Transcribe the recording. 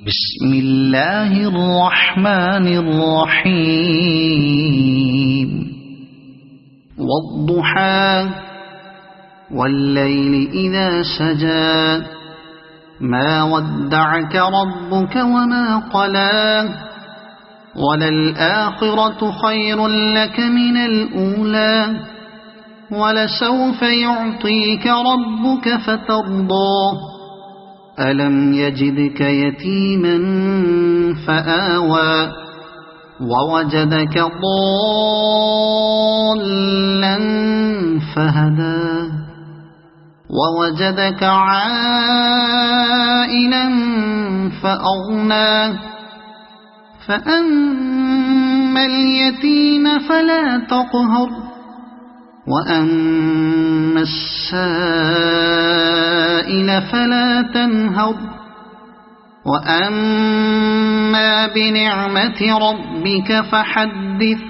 بسم الله الرحمن الرحيم والضحى والليل إذا سجى ما ودعك ربك وما قلى وللآخرة خير لك من الأولى ولسوف يعطيك ربك فترضى ألم يجدك يتيما فآوى ووجدك ضالا فهدى ووجدك عائلا فأغنى فأما اليتيم فلا تقهر وأما السائل فلا تنهر وأما بنعمة ربك فحدث